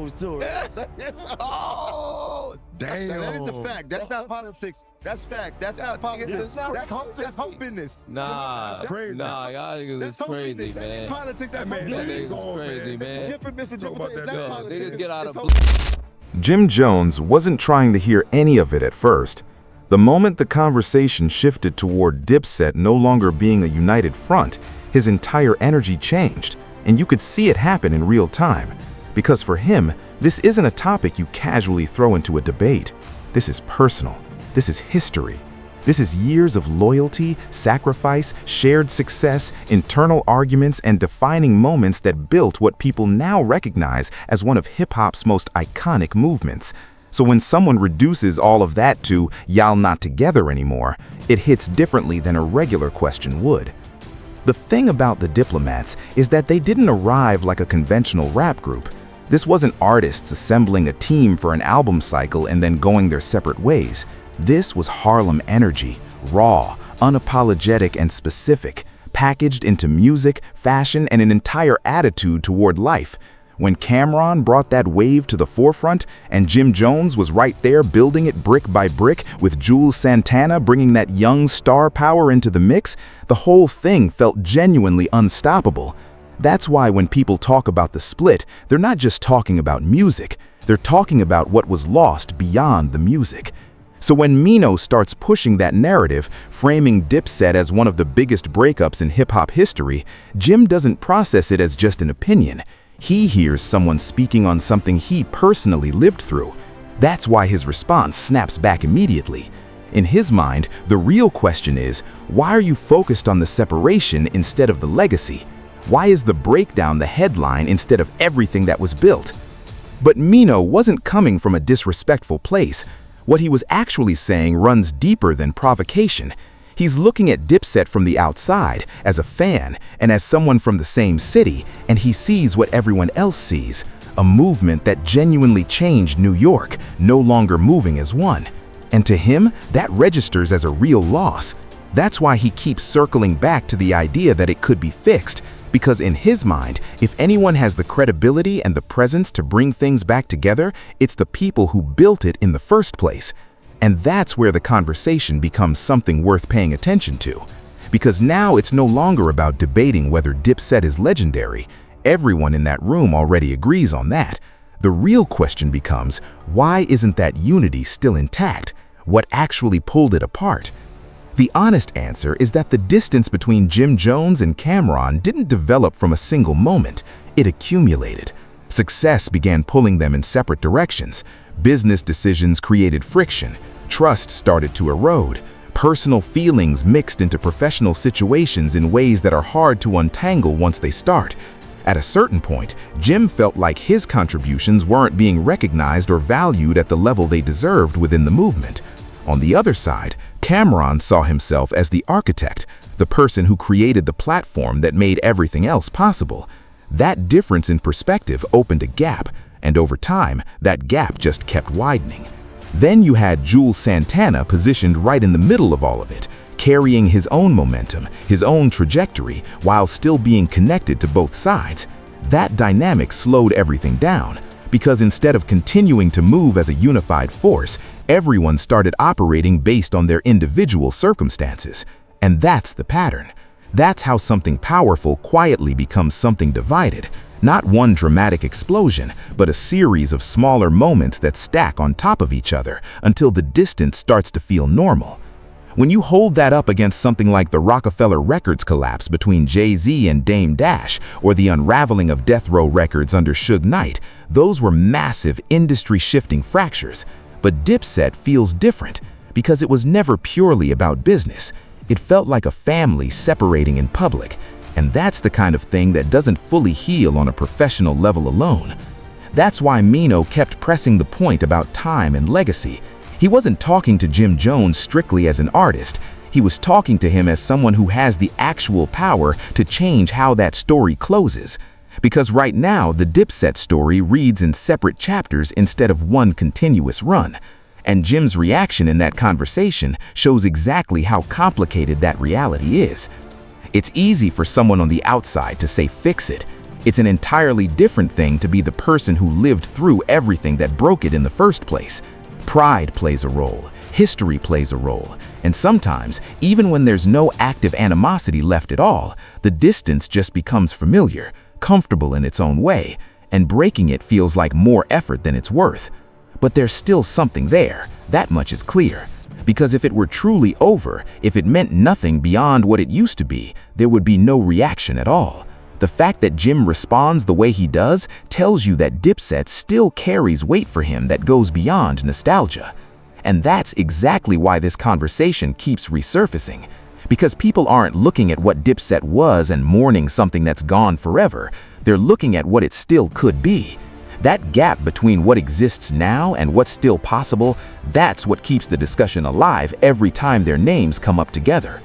shows too. Right? Oh, damn. That is a fact. That's not politics. That's facts. That's not politics. That's hope business. Nah, That's crazy. nah, y'all niggas is That's hope crazy, business. That ain't man. politics. That's That hope man, business. That niggas is crazy, man. Different business. Talk about It's that, not yo, politics. Niggas get out It's of hope. Jim Jones wasn't trying to hear any of it at first. The moment the conversation shifted toward Dipset no longer being a united front, his entire energy changed, and you could see it happen in real time. Because for him, this isn't a topic you casually throw into a debate. This is personal. This is history. This is years of loyalty, sacrifice, shared success, internal arguments, and defining moments that built what people now recognize as one of hip-hop's most iconic movements. So when someone reduces all of that to "y'all not together anymore," it hits differently than a regular question would. The thing about the Diplomats is that they didn't arrive like a conventional rap group. This wasn't artists assembling a team for an album cycle and then going their separate ways. This was Harlem energy, raw, unapologetic, and specific, packaged into music, fashion, and an entire attitude toward life. When Cameron brought that wave to the forefront, and Jim Jones was right there building it brick by brick, with Jules Santana bringing that young star power into the mix, the whole thing felt genuinely unstoppable. That's why when people talk about the split, they're not just talking about music, they're talking about what was lost beyond the music. So when Maino starts pushing that narrative, framing Dipset as one of the biggest breakups in hip-hop history, Jim doesn't process it as just an opinion. He hears someone speaking on something he personally lived through. That's why his response snaps back immediately. In his mind, the real question is, why are you focused on the separation instead of the legacy? Why is the breakdown the headline instead of everything that was built? But Maino wasn't coming from a disrespectful place. What he was actually saying runs deeper than provocation. He's looking at Dipset from the outside, as a fan, and as someone from the same city, and he sees what everyone else sees, a movement that genuinely changed New York, no longer moving as one. And to him, that registers as a real loss. That's why he keeps circling back to the idea that it could be fixed, because in his mind, if anyone has the credibility and the presence to bring things back together, it's the people who built it in the first place. And that's where the conversation becomes something worth paying attention to. Because now it's no longer about debating whether Dipset is legendary. Everyone in that room already agrees on that. The real question becomes, why isn't that unity still intact? What actually pulled it apart? The honest answer is that the distance between Jim Jones and Cameron didn't develop from a single moment. It accumulated. Success began pulling them in separate directions. Business decisions created friction. Trust started to erode. Personal feelings mixed into professional situations in ways that are hard to untangle once they start. At a certain point, Jim felt like his contributions weren't being recognized or valued at the level they deserved within the movement. On the other side, Cameron saw himself as the architect, the person who created the platform that made everything else possible. That difference in perspective opened a gap, and over time, that gap just kept widening. Then you had Jules Santana positioned right in the middle of all of it, carrying his own momentum, his own trajectory, while still being connected to both sides. That dynamic slowed everything down, because instead of continuing to move as a unified force, everyone started operating based on their individual circumstances. And that's the pattern. That's how something powerful quietly becomes something divided. Not one dramatic explosion, but a series of smaller moments that stack on top of each other until the distance starts to feel normal. When you hold that up against something like the Rockefeller Records collapse between Jay-Z and Dame Dash, or the unraveling of Death Row Records under Suge Knight, those were massive, industry-shifting fractures. But Dipset feels different, because it was never purely about business. It felt like a family separating in public, and that's the kind of thing that doesn't fully heal on a professional level alone. That's why Maino kept pressing the point about time and legacy. He wasn't talking to Jim Jones strictly as an artist. He was talking to him as someone who has the actual power to change how that story closes. Because right now, the Dipset story reads in separate chapters instead of one continuous run. And Jim's reaction in that conversation shows exactly how complicated that reality is. It's easy for someone on the outside to say fix it. It's an entirely different thing to be the person who lived through everything that broke it in the first place. Pride plays a role, history plays a role, and sometimes, even when there's no active animosity left at all, the distance just becomes familiar, comfortable in its own way, and breaking it feels like more effort than it's worth. But there's still something there, that much is clear. Because if it were truly over, if it meant nothing beyond what it used to be, there would be no reaction at all. The fact that Jim responds the way he does tells you that Dipset still carries weight for him that goes beyond nostalgia. And that's exactly why this conversation keeps resurfacing. Because people aren't looking at what Dipset was and mourning something that's gone forever. They're looking at what it still could be. That gap between what exists now and what's still possible, that's what keeps the discussion alive every time their names come up together.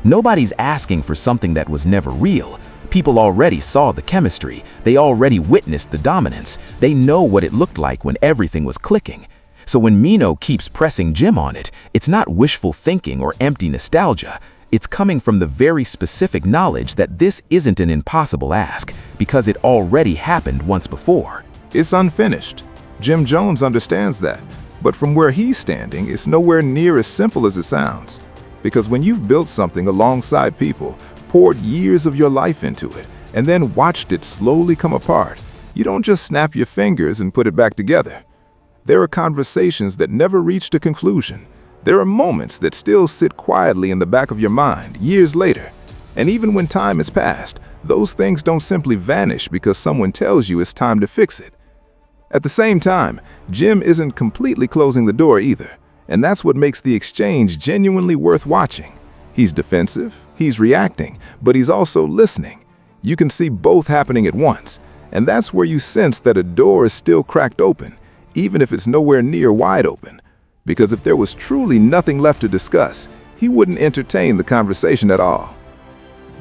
Nobody's asking for something that was never real. People already saw the chemistry. They already witnessed the dominance. They know what it looked like when everything was clicking. So when Maino keeps pressing Jim on it, it's not wishful thinking or empty nostalgia. It's coming from the very specific knowledge that this isn't an impossible ask, because it already happened once before. It's unfinished. Jim Jones understands that. But from where he's standing, it's nowhere near as simple as it sounds. Because when you've built something alongside people, poured years of your life into it, and then watched it slowly come apart, you don't just snap your fingers and put it back together. There are conversations that never reached a conclusion. There are moments that still sit quietly in the back of your mind years later. And even when time has passed, those things don't simply vanish because someone tells you it's time to fix it. At the same time, Jim isn't completely closing the door either, and that's what makes the exchange genuinely worth watching. He's defensive, he's reacting, but he's also listening. You can see both happening at once, and that's where you sense that a door is still cracked open, even if it's nowhere near wide open. Because if there was truly nothing left to discuss, he wouldn't entertain the conversation at all.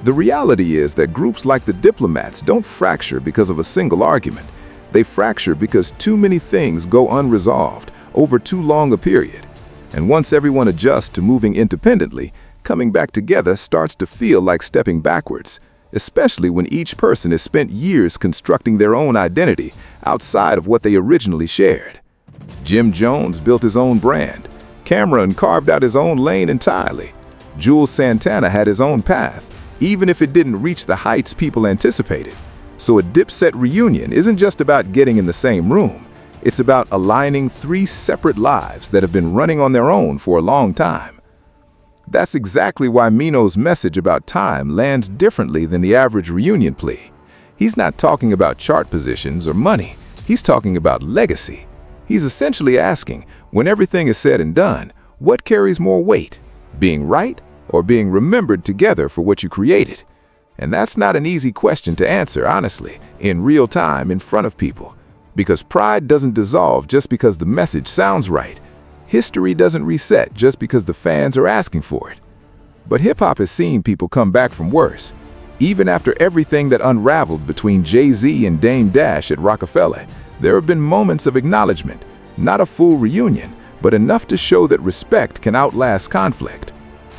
The reality is that groups like the Diplomats don't fracture because of a single argument. They fracture because too many things go unresolved over too long a period. And once everyone adjusts to moving independently, coming back together starts to feel like stepping backwards, especially when each person has spent years constructing their own identity outside of what they originally shared. Jim Jones built his own brand. Cameron carved out his own lane entirely. Jules Santana had his own path, even if it didn't reach the heights people anticipated. So a Dipset reunion isn't just about getting in the same room. It's about aligning three separate lives that have been running on their own for a long time. That's exactly why Maino's message about time lands differently than the average reunion plea. He's not talking about chart positions or money. He's talking about legacy. He's essentially asking, when everything is said and done, what carries more weight, being right or being remembered together for what you created? And that's not an easy question to answer, honestly, in real time in front of people. Because pride doesn't dissolve just because the message sounds right. History doesn't reset just because the fans are asking for it. But hip-hop has seen people come back from worse. Even after everything that unraveled between Jay-Z and Dame Dash at Rockefeller, there have been moments of acknowledgement, not a full reunion, but enough to show that respect can outlast conflict.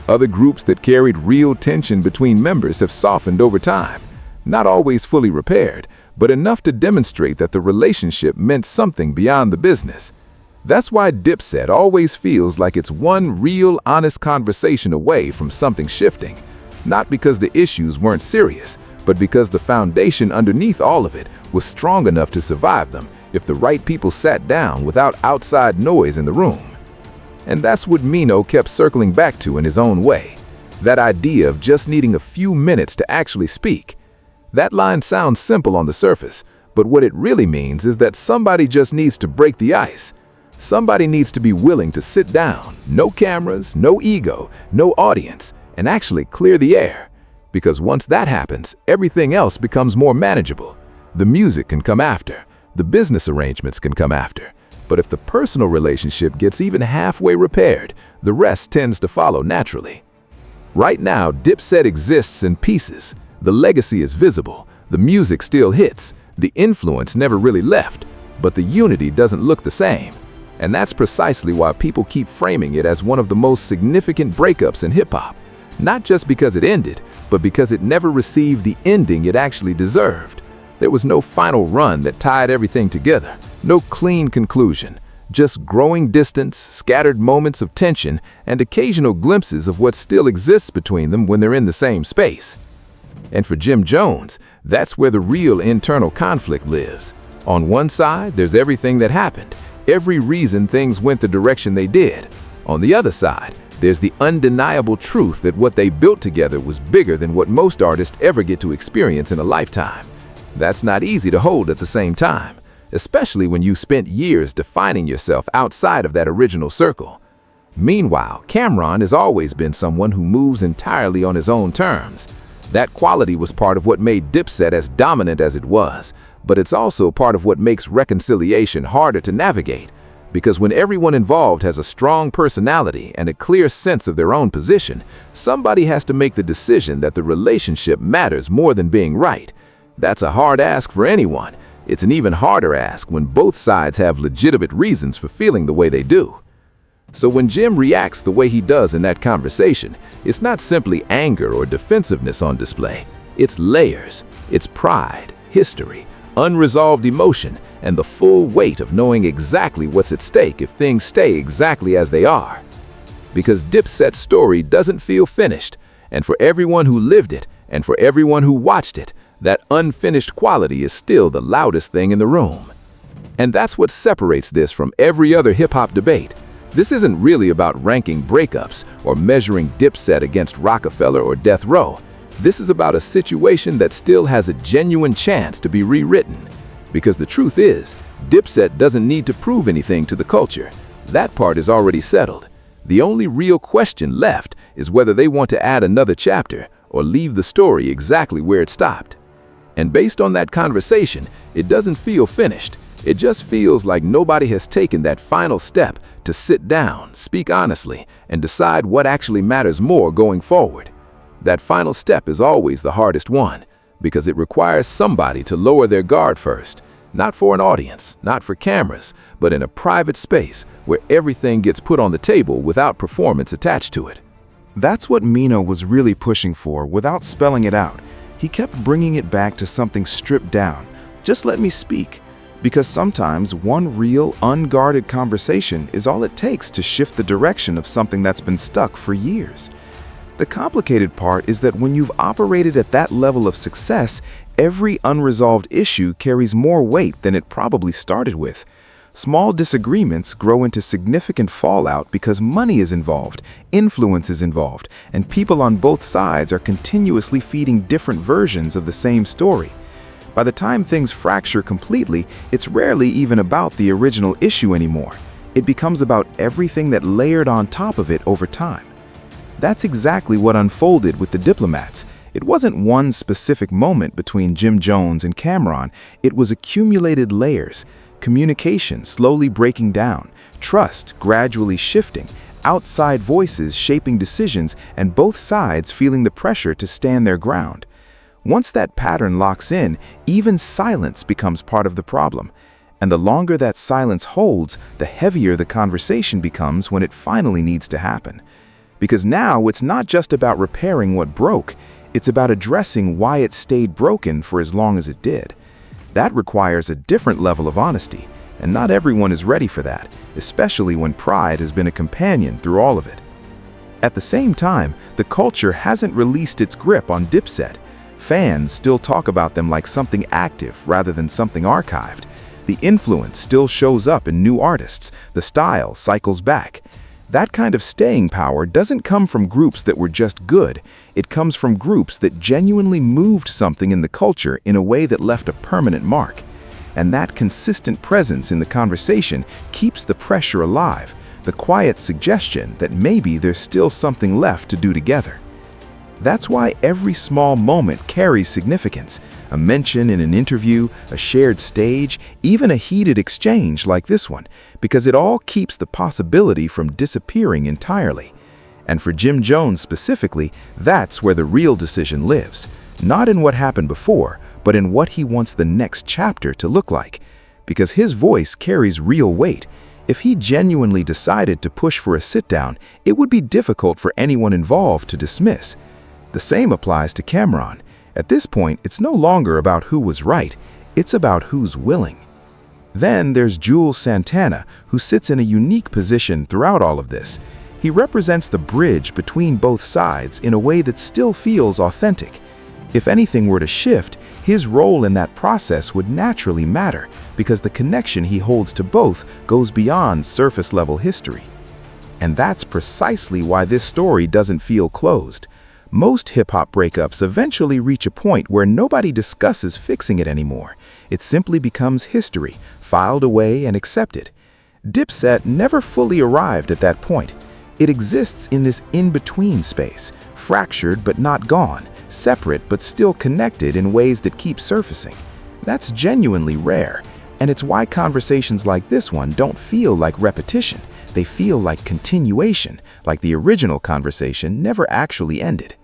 Other groups that carried real tension between members have softened over time, not always fully repaired, but enough to demonstrate that the relationship meant something beyond the business. That's why Dipset always feels like it's one real, honest conversation away from something shifting. Not because the issues weren't serious, but because the foundation underneath all of it was strong enough to survive them if the right people sat down without outside noise in the room. And that's what Maino kept circling back to in his own way. That idea of just needing a few minutes to actually speak. That line sounds simple on the surface, but what it really means is that somebody just needs to break the ice. Somebody needs to be willing to sit down, no cameras, no ego, no audience, and actually clear the air. Because once that happens, everything else becomes more manageable. The music can come after. The business arrangements can come after. But if the personal relationship gets even halfway repaired, the rest tends to follow naturally. Right now, Dipset exists in pieces. The legacy is visible. The music still hits. The influence never really left. But the unity doesn't look the same. And that's precisely why people keep framing it as one of the most significant breakups in hip-hop. Not just because it ended, but because it never received the ending it actually deserved. There was no final run that tied everything together, no clean conclusion, just growing distance, scattered moments of tension, and occasional glimpses of what still exists between them when they're in the same space. And for Jim Jones, that's where the real internal conflict lives. On one side, there's everything that happened, every reason things went the direction they did. On the other side, there's the undeniable truth that what they built together was bigger than what most artists ever get to experience in a lifetime. That's not easy to hold at the same time, especially when you spent years defining yourself outside of that original circle. Meanwhile, Cameron has always been someone who moves entirely on his own terms. That quality was part of what made Dipset as dominant as it was, but it's also part of what makes reconciliation harder to navigate. Because when everyone involved has a strong personality and a clear sense of their own position, somebody has to make the decision that the relationship matters more than being right. That's a hard ask for anyone. It's an even harder ask when both sides have legitimate reasons for feeling the way they do. So when Jim reacts the way he does in that conversation, it's not simply anger or defensiveness on display. It's layers, it's pride, history, unresolved emotion, and the full weight of knowing exactly what's at stake if things stay exactly as they are. Because Dipset's story doesn't feel finished, and for everyone who lived it, and for everyone who watched it, that unfinished quality is still the loudest thing in the room. And that's what separates this from every other hip-hop debate. This isn't really about ranking breakups or measuring Dipset against Rockefeller or Death Row. This is about a situation that still has a genuine chance to be rewritten. Because the truth is, Dipset doesn't need to prove anything to the culture. That part is already settled. The only real question left is whether they want to add another chapter or leave the story exactly where it stopped. And based on that conversation, it doesn't feel finished. It just feels like nobody has taken that final step to sit down, speak honestly, and decide what actually matters more going forward. That final step is always the hardest one, because it requires somebody to lower their guard first, not for an audience, not for cameras, but in a private space where everything gets put on the table without performance attached to it. That's what Maino was really pushing for without spelling it out. He kept bringing it back to something stripped down. Just let me speak. Because sometimes one real, unguarded conversation is all it takes to shift the direction of something that's been stuck for years. The complicated part is that when you've operated at that level of success, every unresolved issue carries more weight than it probably started with. Small disagreements grow into significant fallout because money is involved, influence is involved, and people on both sides are continuously feeding different versions of the same story. By the time things fracture completely, it's rarely even about the original issue anymore. It becomes about everything that layered on top of it over time. That's exactly what unfolded with the Diplomats. It wasn't one specific moment between Jim Jones and Cameron. It was accumulated layers, communication slowly breaking down, trust gradually shifting, outside voices shaping decisions, and both sides feeling the pressure to stand their ground. Once that pattern locks in, even silence becomes part of the problem. And the longer that silence holds, the heavier the conversation becomes when it finally needs to happen. Because now it's not just about repairing what broke, it's about addressing why it stayed broken for as long as it did. That requires a different level of honesty, and not everyone is ready for that, especially when pride has been a companion through all of it. At the same time, the culture hasn't released its grip on Dipset. Fans still talk about them like something active rather than something archived. The influence still shows up in new artists, the style cycles back. That kind of staying power doesn't come from groups that were just good. It comes from groups that genuinely moved something in the culture in a way that left a permanent mark. And that consistent presence in the conversation keeps the pressure alive, the quiet suggestion that maybe there's still something left to do together. That's why every small moment carries significance. A mention in an interview, a shared stage, even a heated exchange like this one, because it all keeps the possibility from disappearing entirely. And for Jim Jones specifically, that's where the real decision lives. Not in what happened before, but in what he wants the next chapter to look like. Because his voice carries real weight. If he genuinely decided to push for a sit-down, it would be difficult for anyone involved to dismiss. The same applies to Cameron, At this point, it's no longer about who was right, it's about who's willing. Then there's Jules Santana, who sits in a unique position throughout all of this. He represents the bridge between both sides in a way that still feels authentic. If anything were to shift, his role in that process would naturally matter because the connection he holds to both goes beyond surface-level history. And that's precisely why this story doesn't feel closed. Most hip-hop breakups eventually reach a point where nobody discusses fixing it anymore. It simply becomes history, filed away and accepted. Dipset never fully arrived at that point. It exists in this in-between space, fractured but not gone, separate but still connected in ways that keep surfacing. That's genuinely rare, and it's why conversations like this one don't feel like repetition. They feel like continuation, like the original conversation never actually ended.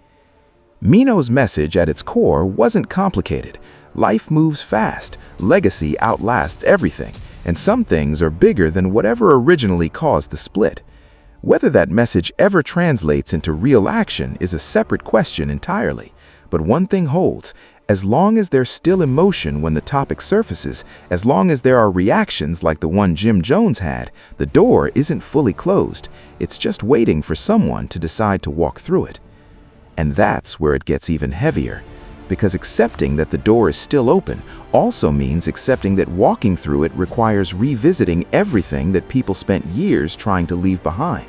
Maino's message at its core wasn't complicated. Life moves fast, legacy outlasts everything, and some things are bigger than whatever originally caused the split. Whether that message ever translates into real action is a separate question entirely. But one thing holds: as long as there's still emotion when the topic surfaces, as long as there are reactions like the one Jim Jones had, the door isn't fully closed. It's just waiting for someone to decide to walk through it. And that's where it gets even heavier, because accepting that the door is still open also means accepting that walking through it requires revisiting everything that people spent years trying to leave behind.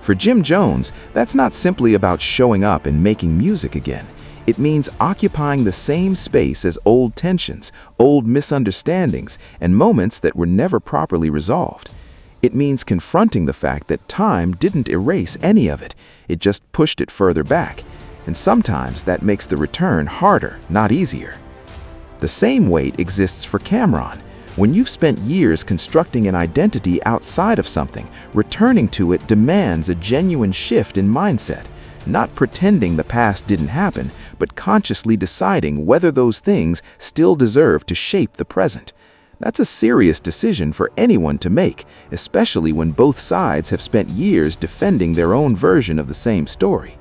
For Jim Jones, that's not simply about showing up and making music again. It means occupying the same space as old tensions, old misunderstandings, and moments that were never properly resolved. It means confronting the fact that time didn't erase any of it, it just pushed it further back. And sometimes that makes the return harder, not easier. The same weight exists for Cameron. When you've spent years constructing an identity outside of something, returning to it demands a genuine shift in mindset. Not pretending the past didn't happen, but consciously deciding whether those things still deserve to shape the present. That's a serious decision for anyone to make, especially when both sides have spent years defending their own version of the same story.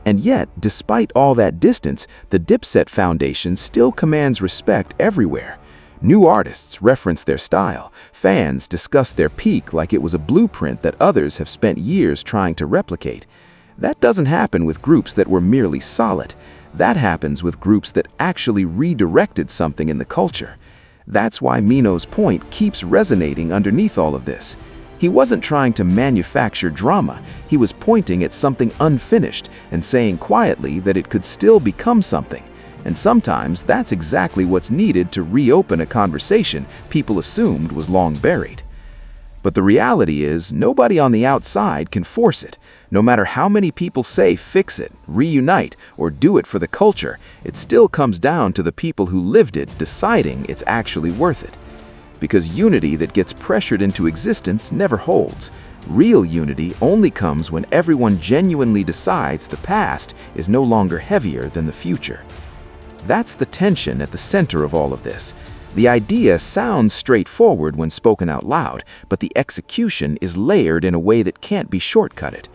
And yet, despite all that distance, the Dipset Foundation still commands respect everywhere. New artists reference their style, fans discuss their peak like it was a blueprint that others have spent years trying to replicate. That doesn't happen with groups that were merely solid. That happens with groups that actually redirected something in the culture. That's why Maino's point keeps resonating underneath all of this. He wasn't trying to manufacture drama. He was pointing at something unfinished and saying quietly that it could still become something. And sometimes that's exactly what's needed to reopen a conversation people assumed was long buried. But the reality is, nobody on the outside can force it. No matter how many people say fix it, reunite, or do it for the culture, it still comes down to the people who lived it deciding it's actually worth it. Because unity that gets pressured into existence never holds. Real unity only comes when everyone genuinely decides the past is no longer heavier than the future. That's the tension at the center of all of this. The idea sounds straightforward when spoken out loud, but the execution is layered in a way that can't be shortcutted.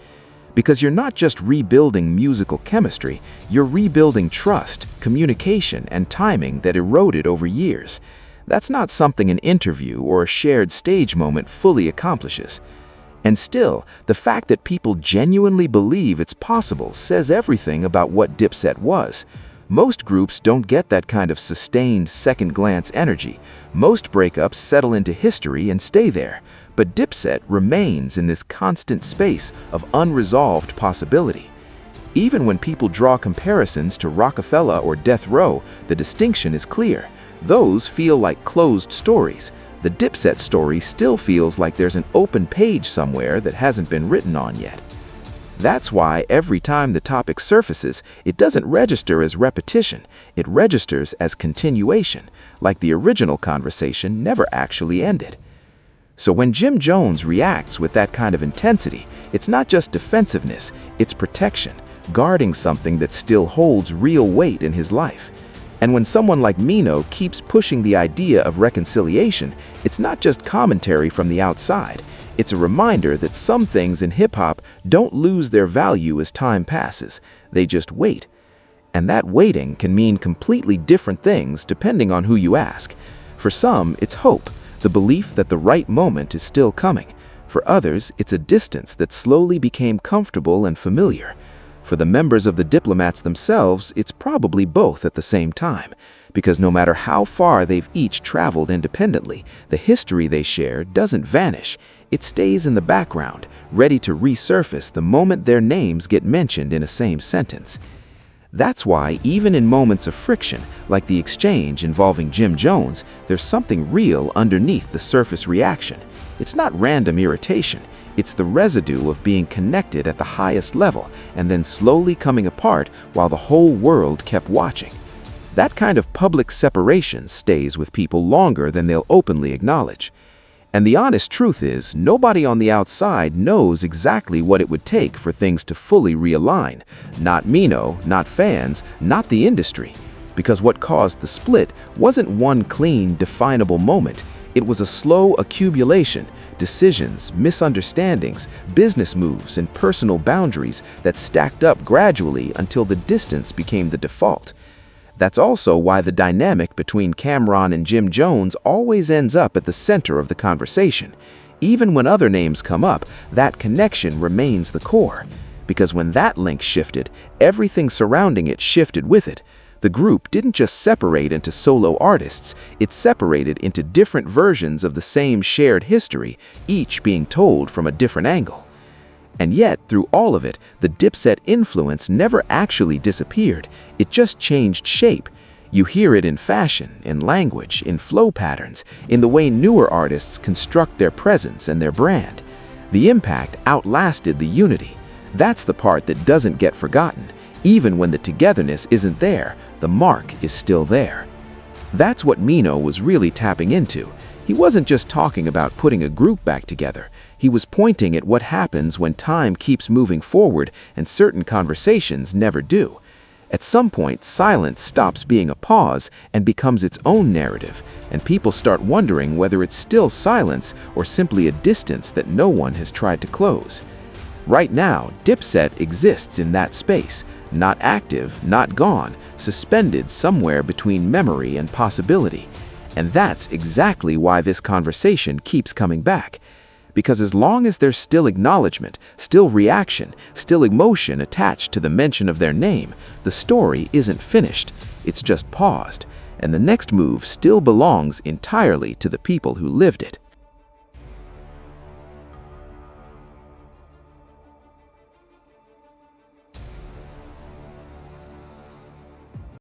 Because you're not just rebuilding musical chemistry, you're rebuilding trust, communication, and timing that eroded over years. That's not something an interview or a shared stage moment fully accomplishes. And still, the fact that people genuinely believe it's possible says everything about what Dipset was. Most groups don't get that kind of sustained second-glance energy. Most breakups settle into history and stay there. But Dipset remains in this constant space of unresolved possibility. Even when people draw comparisons to Rockefeller or Death Row, the distinction is clear. Those feel like closed stories. The Dipset story still feels like there's an open page somewhere that hasn't been written on yet. That's why every time the topic surfaces, it doesn't register as repetition, it registers as continuation, like the original conversation never actually ended. So when Jim Jones reacts with that kind of intensity, it's not just defensiveness, it's protection, guarding something that still holds real weight in his life. And when someone like Maino keeps pushing the idea of reconciliation, it's not just commentary from the outside. It's a reminder that some things in hip-hop don't lose their value as time passes. They just wait. And that waiting can mean completely different things depending on who you ask. For some, it's hope, the belief that the right moment is still coming. For others, it's a distance that slowly became comfortable and familiar. For the members of the diplomats themselves, it's probably both at the same time, because no matter how far they've each traveled independently, the history they share doesn't vanish. It stays in the background, ready to resurface the moment their names get mentioned in a same sentence. That's why, even in moments of friction, like the exchange involving Jim Jones, there's something real underneath the surface reaction. It's not random irritation. It's the residue of being connected at the highest level and then slowly coming apart while the whole world kept watching. That kind of public separation stays with people longer than they'll openly acknowledge. And the honest truth is, nobody on the outside knows exactly what it would take for things to fully realign. Not Maino, not fans, not the industry. Because what caused the split wasn't one clean, definable moment. It was a slow accumulation, decisions, misunderstandings, business moves, and personal boundaries that stacked up gradually until the distance became the default. That's also why the dynamic between Cameron and Jim Jones always ends up at the center of the conversation. Even when other names come up, that connection remains the core. Because when that link shifted, everything surrounding it shifted with it. The group didn't just separate into solo artists, it separated into different versions of the same shared history, each being told from a different angle. And yet, through all of it, the Dipset influence never actually disappeared, it just changed shape. You hear it in fashion, in language, in flow patterns, in the way newer artists construct their presence and their brand. The impact outlasted the unity. That's the part that doesn't get forgotten. Even when the togetherness isn't there, the mark is still there. That's what Maino was really tapping into. He wasn't just talking about putting a group back together. He was pointing at what happens when time keeps moving forward and certain conversations never do. At some point, silence stops being a pause and becomes its own narrative, and people start wondering whether it's still silence or simply a distance that no one has tried to close. Right now, Dipset exists in that space, not active, not gone, suspended somewhere between memory and possibility. And that's exactly why this conversation keeps coming back. Because as long as there's still acknowledgement, still reaction, still emotion attached to the mention of their name, the story isn't finished, it's just paused, and the next move still belongs entirely to the people who lived it.